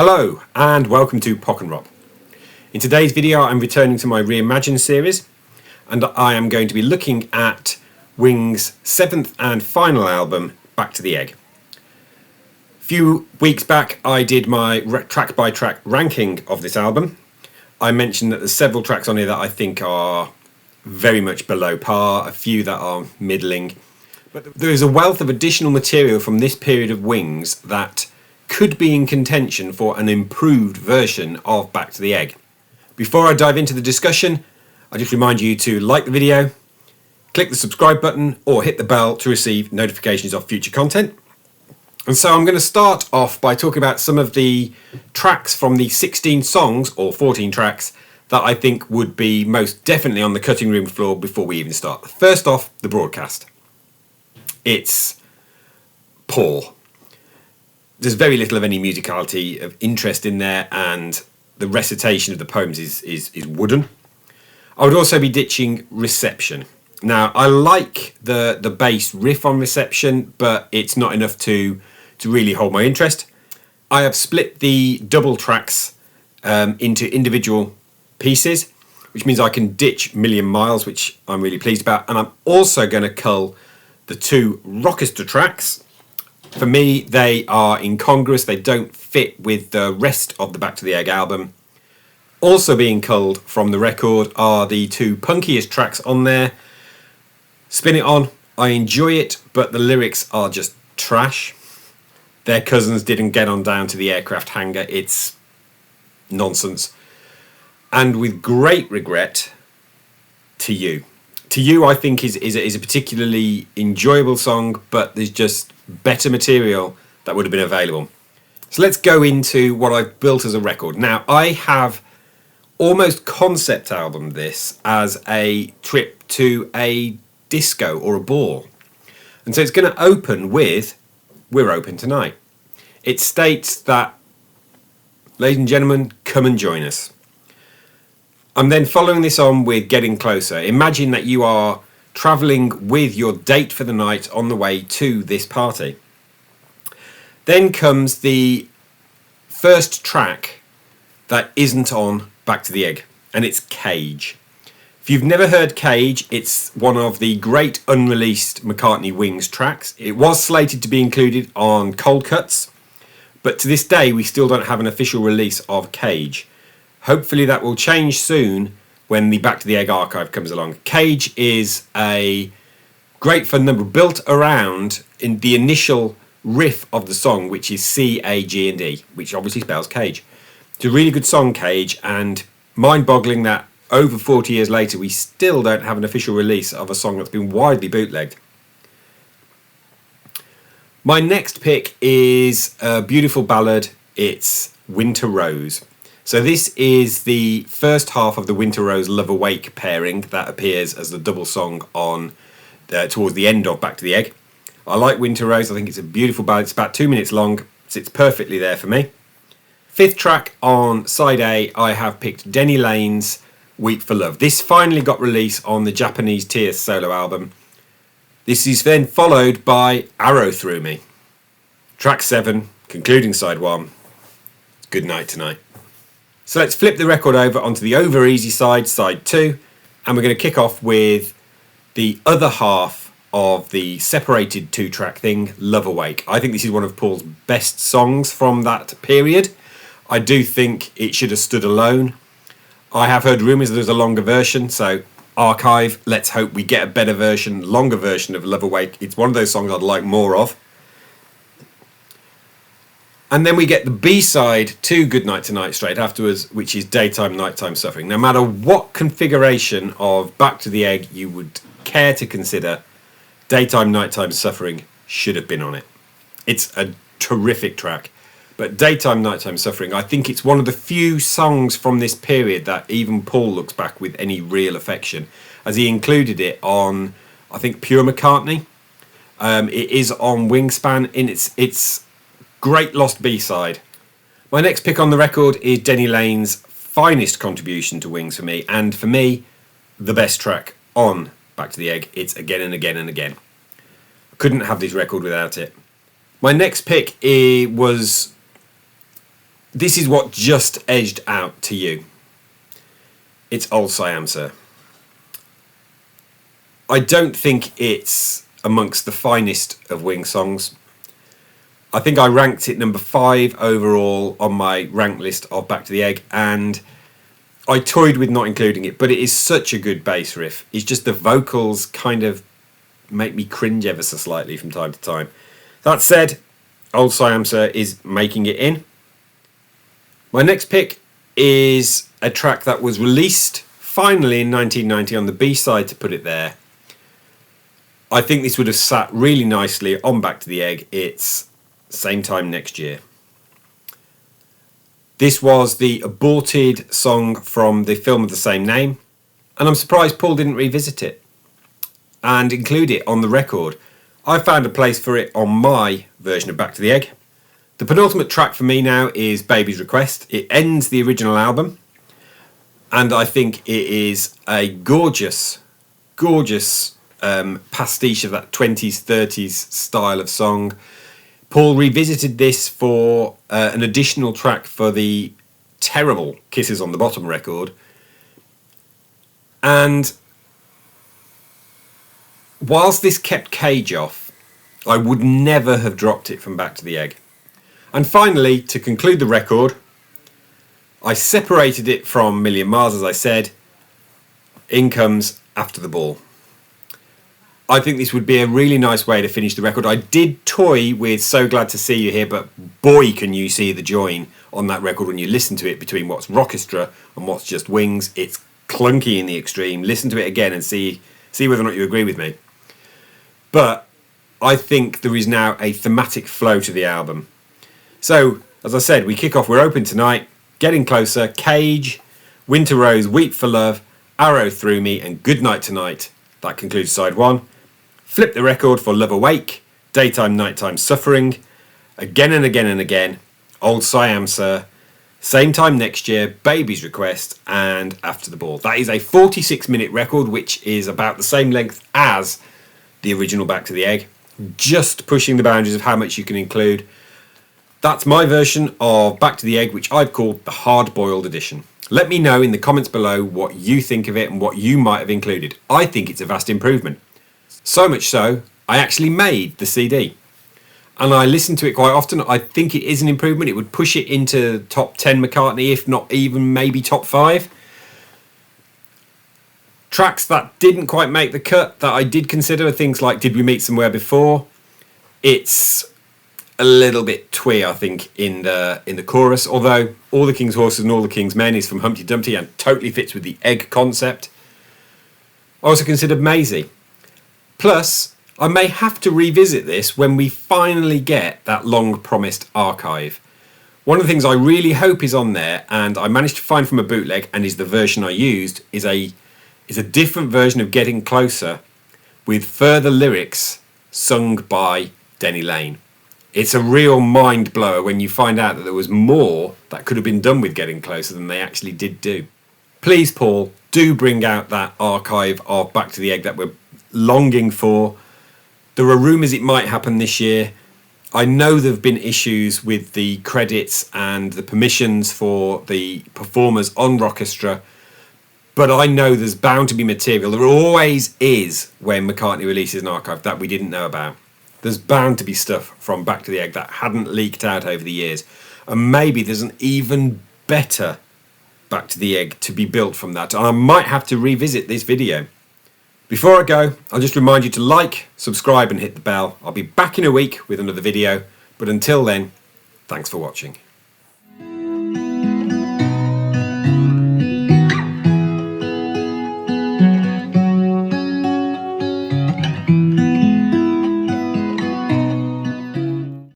Hello and welcome to Pock and Rob. In today's video I'm returning to my ReImagined series and I am going to be looking at Wings' 7th and final album, Back to the Egg. A few weeks back I did my track by track ranking of this album. I mentioned that there's several tracks on here that I think are very much below par, a few that are middling, but there is a wealth of additional material from this period of Wings that could be in contention for an improved version of Back to the Egg. Before I dive into the discussion, I just remind you to like the video, click the subscribe button or hit the bell to receive notifications of future content. And so I'm going to start off by talking about some of the tracks from the 16 songs or 14 tracks that I think would be most definitely on the cutting room floor before we even start. First off, the broadcast. It's poor. There's very little of any musicality of interest in there, and the recitation of the poems is wooden. I would also be ditching Reception. Now, I like the bass riff on Reception, but it's not enough to really hold my interest. I have split the double tracks into individual pieces, which means I can ditch Million Miles, which I'm really pleased about, and I'm also going to cull the two Rockestra tracks. For me, they are incongruous, they don't fit with the rest of the Back to the Egg album. Also being culled from the record are the two punkiest tracks on there. Spin It On, I enjoy it, but the lyrics are just trash. Their cousins didn't get on down to the aircraft hangar, it's nonsense. And with great regret, To You. To You, I think, is a particularly enjoyable song, but there's just better material that would have been available. So let's go into what I've built as a record. Now, I have almost concept album this as a trip to a disco or a ball. And so it's going to open with We're Open Tonight. It states that, ladies and gentlemen, come and join us. I'm then following this on with Getting Closer. Imagine that you are travelling with your date for the night on the way to this party. Then comes the first track that isn't on Back to the Egg, and it's Cage. If you've never heard Cage, it's one of the great unreleased McCartney Wings tracks. It was slated to be included on Cold Cuts, but to this day we still don't have an official release of Cage. Hopefully that will change soon when the Back to the Egg archive comes along. Cage is a great fun number built around in the initial riff of the song, which is C-A-G-and-E, which obviously spells cage. It's a really good song, Cage, and mind-boggling that over 40 years later we still don't have an official release of a song that's been widely bootlegged. My next pick is a beautiful ballad. It's Winter Rose. So this is the first half of the Winter Rose Love Awake pairing that appears as the double song on towards the end of Back to the Egg. I like Winter Rose, I think it's a beautiful ballad. It's about 2 minutes long, sits perfectly there for me. Fifth track on side A, I have picked Denny Lane's Weep for Love. This finally got released on the Japanese Tears solo album. This is then followed by Arrow Through Me. Track 7, concluding side 1, Good Night Tonight. So let's flip the record over onto the over easy side, side 2, and we're going to kick off with the other half of the separated 2-track thing, Love Awake. I think this is one of Paul's best songs from that period. I do think it should have stood alone. I have heard rumours that there's a longer version, so archive, let's hope we get a better version, longer version of Love Awake. It's one of those songs I'd like more of. And then we get the B-side to Good Night Tonight straight afterwards, which is Daytime, Nighttime Suffering. No matter what configuration of Back to the Egg you would care to consider, Daytime, Nighttime Suffering should have been on it. It's a terrific track. But Daytime, Nighttime Suffering, I think it's one of the few songs from this period that even Paul looks back with any real affection, as he included it on, I think, Pure McCartney. It is on Wingspan, and it's great lost B-side. My next pick on the record is Denny Lane's finest contribution to Wings for me, and for me, the best track on Back to the Egg. It's Again and Again and Again. I couldn't have this record without it. My next pick was This is what just edged out to you. It's Old Siam, Sir. I don't think it's amongst the finest of Wings songs. I think I ranked it number 5 overall on my rank list of Back to the Egg, and I toyed with not including it, but it is such a good bass riff. It's just the vocals kind of make me cringe ever so slightly from time to time. That said, Old Siam Sir is making it in. My next pick is a track that was released finally in 1990 on the B-side, to put it there. I think this would have sat really nicely on Back to the Egg. It's Same Time Next Year. This was the aborted song from the film of the same name, and I'm surprised Paul didn't revisit it and include it on the record. I found a place for it on my version of Back to the Egg. The penultimate track for me now is Baby's Request. It ends the original album, and I think it is a gorgeous pastiche of that 20s, 30s style of song. Paul revisited this for an additional track for the terrible Kisses on the Bottom record. And whilst this kept Cage off, I would never have dropped it from Back to the Egg. And finally, to conclude the record, I separated it from Million Miles, as I said. In comes After the Ball. I think this would be a really nice way to finish the record. I did toy with So Glad to See You Here, but boy can you see the join on that record when you listen to it between what's Rockestra and what's just Wings. It's clunky in the extreme. Listen to it again and see whether or not you agree with me. But I think there is now a thematic flow to the album. So, as I said, we kick off, we're open tonight, Getting Closer, Cage, Winter Rose, Weep for Love, Arrow Through Me, and Goodnight Tonight. That concludes side 1. Flip the record for Love Awake, Daytime, Nighttime, Suffering, Again and Again and Again, Old Siam Sir, Same Time Next Year, Baby's Request, and After the Ball. That is a 46-minute record, which is about the same length as the original Back to the Egg, just pushing the boundaries of how much you can include. That's my version of Back to the Egg, which I've called the hard-boiled edition. Let me know in the comments below what you think of it and what you might have included. I think it's a vast improvement. So much so, I actually made the CD. And I listen to it quite often. I think it is an improvement. It would push it into top 10 McCartney, if not even maybe top 5. Tracks that didn't quite make the cut that I did consider are things like Did We Meet Somewhere Before? It's a little bit twee, I think, in the chorus, although All the King's Horses and All the King's Men is from Humpty Dumpty and totally fits with the egg concept. I also considered Maisie. Plus, I may have to revisit this when we finally get that long-promised archive. One of the things I really hope is on there, and I managed to find from a bootleg, and is the version I used, is a different version of Getting Closer with further lyrics sung by Denny Lane. It's a real mind blower when you find out that there was more that could have been done with Getting Closer than they actually did do. Please, Paul, do bring out that archive of Back to the Egg that we're longing for. There are rumours it might happen this year. I know there have been issues with the credits and the permissions for the performers on Rockestra, but I know there's bound to be material. There always is when McCartney releases an archive that we didn't know about. There's bound to be stuff from Back to the Egg that hadn't leaked out over the years. And maybe there's an even better Back to the Egg to be built from that. And I might have to revisit this video. Before I go, I'll just remind you to like, subscribe and hit the bell. I'll be back in a week with another video. But until then, thanks for watching.